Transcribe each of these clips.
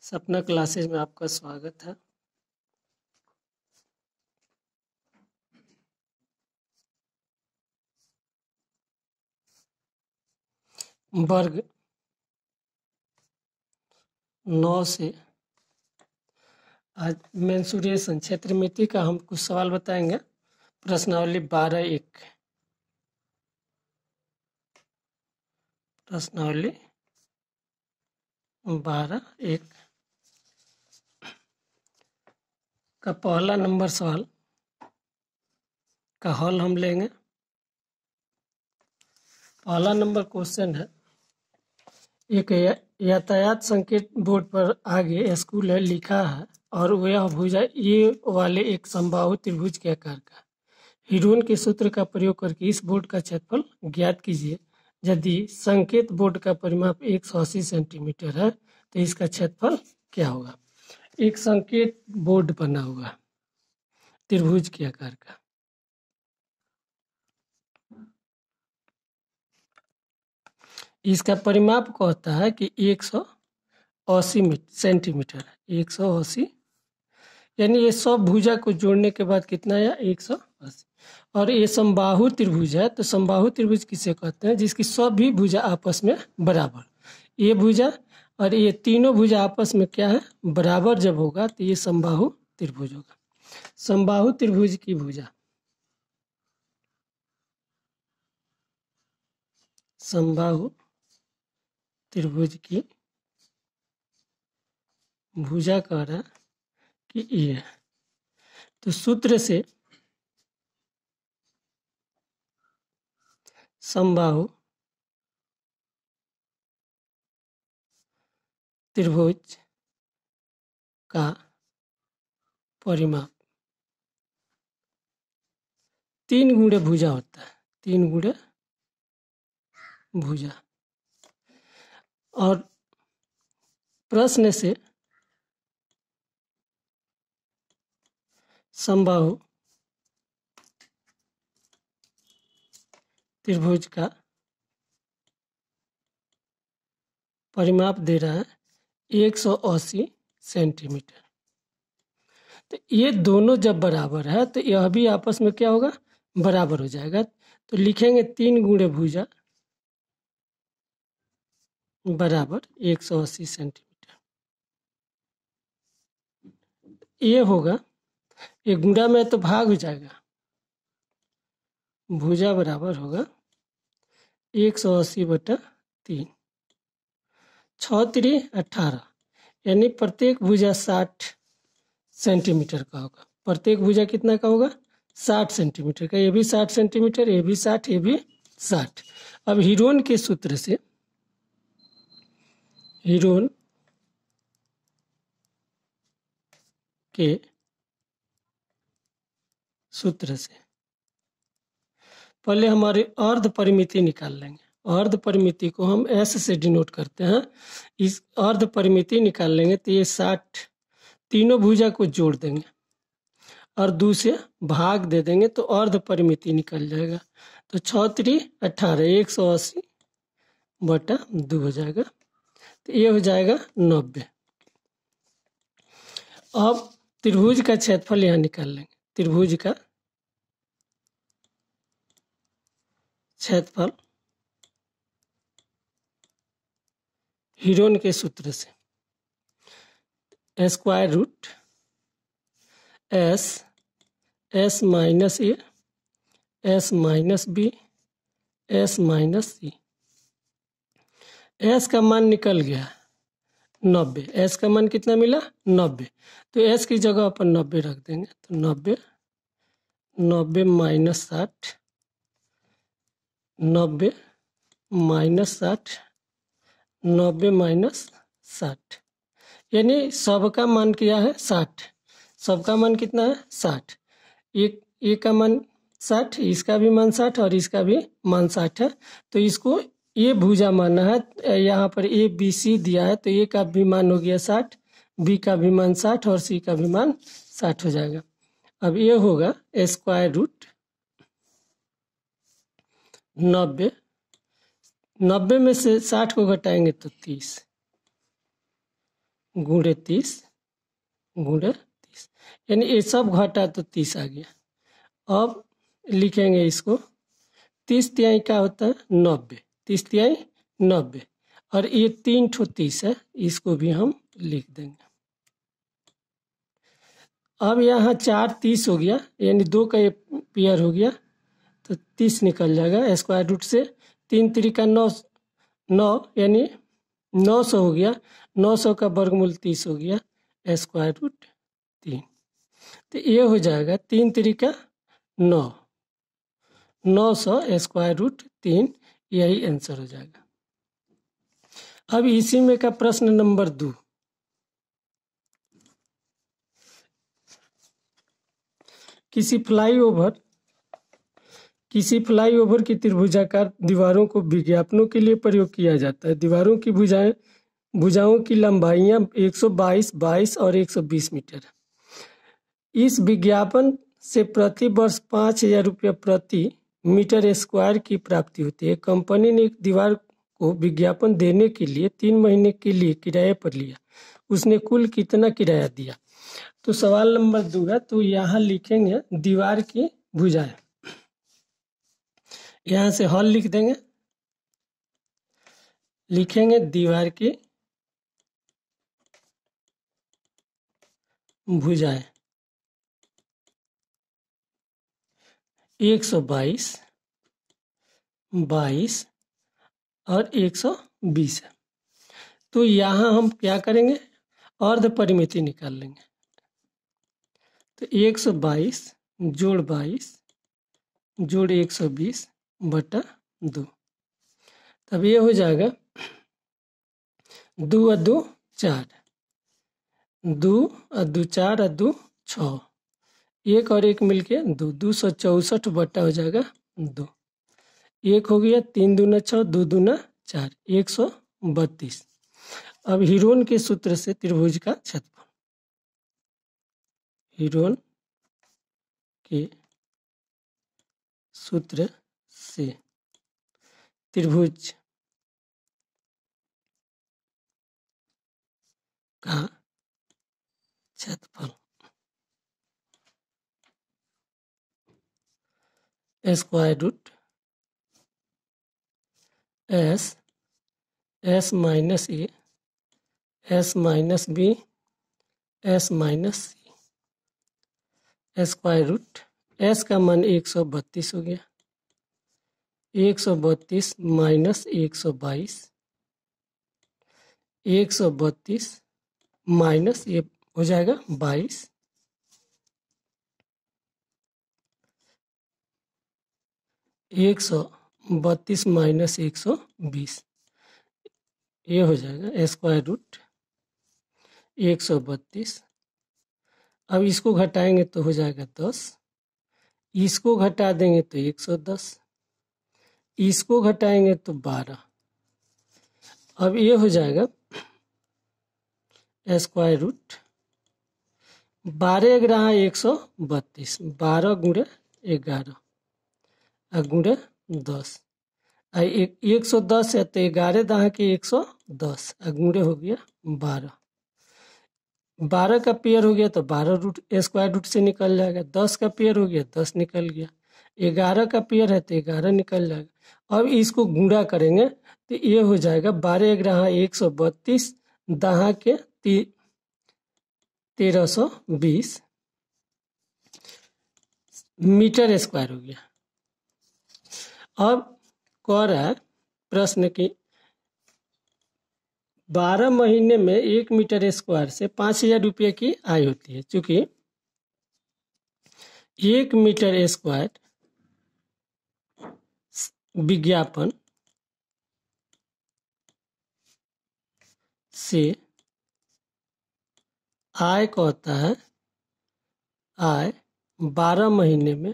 सपना क्लासेज में आपका स्वागत है। वर्ग 9 से आज मेंसुरेशन क्षेत्रमिति का हम कुछ सवाल बताएंगे। प्रश्नावली 12(1) प्रश्नावली 12(1) का पहला नंबर सवाल का हल हम लेंगे। पहला नंबर क्वेश्चन है, एक यातायात संकेत बोर्ड पर आगे स्कूल है लिखा है और वह भुजा ए वाले एक समबाहु त्रिभुज के आकार का। हिरोन के सूत्र का प्रयोग करके इस बोर्ड का क्षेत्रफल ज्ञात कीजिए। यदि संकेत बोर्ड का परिमाप 180 सेंटीमीटर है तो इसका क्षेत्रफल क्या होगा। एक संकेत बोर्ड बना हुआ त्रिभुज के आकार का, इसका परिमाप कहता है कि 180 सेंटीमीटर, 180, यानी ये सब भुजा को जोड़ने के बाद कितना आया 180। और ये समबाहु त्रिभुज है, तो समबाहु त्रिभुज किसे कहते हैं, जिसकी सभी भुजा आपस में बराबर, ये भुजा और ये तीनों भुजा आपस में क्या है बराबर जब होगा तो ये समबाहु त्रिभुज होगा। समबाहु त्रिभुज की भुजा, समबाहु त्रिभुज की भुजा कह रहा कि ये है, तो सूत्र से समबाहु त्रिभुज का परिमाप 3 गुणे भुजा होता है, 3 गुणे भुजा। और प्रश्न से समबाहु त्रिभुज का परिमाप दे रहा है 180 सेंटीमीटर। तो ये दोनों जब बराबर है तो यह भी आपस में क्या होगा बराबर हो जाएगा। तो लिखेंगे 3 गुणे भुजा बराबर 180 सेंटीमीटर। ये होगा, ये गुणा में तो भाग हो जाएगा, भुजा बराबर होगा 180/3, 6×3 = 18, यानी प्रत्येक भुजा 60 सेंटीमीटर का होगा। प्रत्येक भुजा कितना का होगा 60 सेंटीमीटर का, ये भी 60 सेंटीमीटर, ये भी 60, ये भी 60। अब हिरोन के सूत्र से, हिरोन के सूत्र से पहले हमारे अर्ध परिमिति निकाल लेंगे। अर्ध परिमिति को हम S से डिनोट करते हैं। इस अर्ध परिमिति निकाल लेंगे तो ये 60 तीनों भुजा को जोड़ देंगे और 2 से भाग दे देंगे तो अर्ध परिमिति निकल जाएगा। तो 6×3 = 18, 180/2 हो जाएगा, तो ये हो जाएगा 90। अब त्रिभुज का क्षेत्रफल यहाँ निकाल लेंगे। त्रिभुज का क्षेत्रफल हिरोन के सूत्र से √S S - A S - B S - C। S का मान निकल गया 90, S का मान कितना मिला 90, तो S की जगह अपन 90 रख देंगे। तो 90 - 60, 90 - 60, 90 - 60, यानी सबका मान क्या है 60, सबका मान कितना है 60। एक का मान 60, इसका भी मान 60 और इसका भी मान 60 है। तो इसको ये भुजा माना है, यहाँ पर ABC दिया है, तो A का भी मान हो गया 60, B का भी मान 60 और C का भी मान 60 हो जाएगा। अब ये होगा √90, 90 में से 60 को घटाएंगे तो 30, गुणे 30 गुणे 30, यानी ये सब घटा तो 30 आ गया। अब लिखेंगे इसको, 30 तिहाई क्या होता है 90, 30 तिहाई 90, और ये 3 ठो 30 है, इसको भी हम लिख देंगे। अब यहाँ 4 30 हो गया, यानी 2 का ये पेयर हो गया तो 30 निकल जाएगा। स्क्वायर रूट से 3 3 9 9, यानी 900 हो गया। 900 का वर्गमूल 30 हो गया, स्क्वायर रूट 3। तो ये हो जाएगा 3 3 9, 900 स्क्वायर रूट 3, यही आंसर हो जाएगा। अब इसी में का प्रश्न नंबर 2, किसी फ्लाईओवर की त्रिभुजाकार दीवारों को विज्ञापनों के लिए प्रयोग किया जाता है। दीवारों की भुजाओं की लंबाइयां 122, 22 और 120 मीटर। इस विज्ञापन से प्रति वर्ष 5,000 रुपये प्रति मीटर स्क्वायर की प्राप्ति होती है। कंपनी ने एक दीवार को विज्ञापन देने के लिए 3 महीने के लिए किराए पर लिया, उसने कुल कितना किराया दिया? तो सवाल नंबर 2 है, तो यहाँ लिखेंगे दीवार की भुजाएं, यहाँ से हॉल लिख देंगे, लिखेंगे दीवार की भुजाएं 122, 22 और 120 है। तो यहाँ हम क्या करेंगे, अर्ध परिमिति निकाल लेंगे। तो 122 जोड़ 22 जोड़ 120 बटा 2, तब ये हो जाएगा 2 और 2 4, 2 और 2 4 और 2 6, 1 और 1 मिलके 2, 264 बटा हो जाएगा 2, 1 हो गया 3 दूना 6, 2 दूना 4, 132। अब हीरोन के सूत्र से त्रिभुज का क्षेत्रफल, हीरोन के सूत्र से त्रिभुज का क्षेत्रफल square root S minus A, S minus B, S minus C, square root S का मान 132 हो गया, 132 माइनस 122, 132 माइनस ये हो जाएगा 22, 132 माइनस 120, ये हो जाएगा स्क्वायर रूट 132। अब इसको घटाएंगे तो हो जाएगा 10, इसको घटा देंगे तो 110, इसको घटाएंगे तो 12। अब ये हो जाएगा स्क्वायर रूट 12 ग्राह 132, 12 गुणे 11 और गुणे 10, 110 है तो 11 दाह के 110 और गुणे हो गया 12, 12 का पेयर हो गया तो 12 रूट स्क्वायर रूट से निकल जाएगा, 10 का पेयर हो गया 10 निकल गया, 11 का पेयर है तो 11 निकल जाएगा। अब इसको गुणा करेंगे तो ये हो जाएगा 12 ग्राह 132 दाह के 1320 मीटर स्क्वायर हो गया। अब कह रहा है प्रश्न की 12 महीने में 1 मीटर स्क्वायर से 5,000 रुपये की आय होती है। चूंकि 1 मीटर स्क्वायर विज्ञापन से आय कहता है, आय 12 महीने में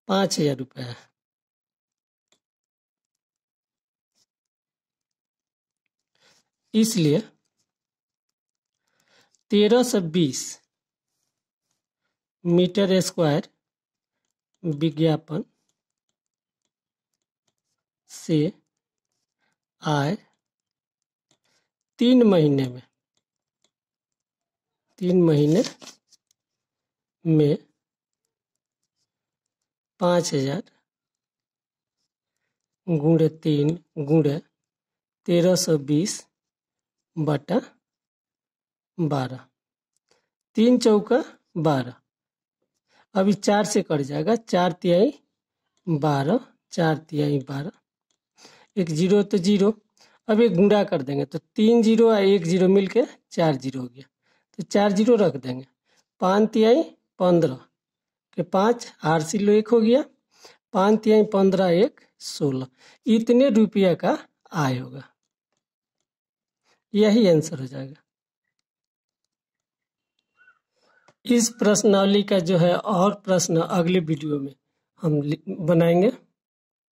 5,000 रुपये है। इसलिए 1320 मीटर स्क्वायर विज्ञापन से आय 3 महीने में 5,000 गुणे 3 गुणे 1320/12। 3 चौका 12। अभी 4 से कट जाएगा, 4 तिहाई 12, 4 तिहाई 12, एक जीरो तो जीरो। अब एक गुणा कर देंगे तो 3 जीरो और 1 जीरो मिलके 4 जीरो हो गया, तो 4 जीरो रख देंगे। 5 तिहाई 15 के 5 RC लो 1 हो गया, 5 तिहाई 15 1 16। इतने रुपया का आय होगा, यही आंसर हो जाएगा। इस प्रश्नावली का जो है और प्रश्न अगले वीडियो में हम बनाएंगे।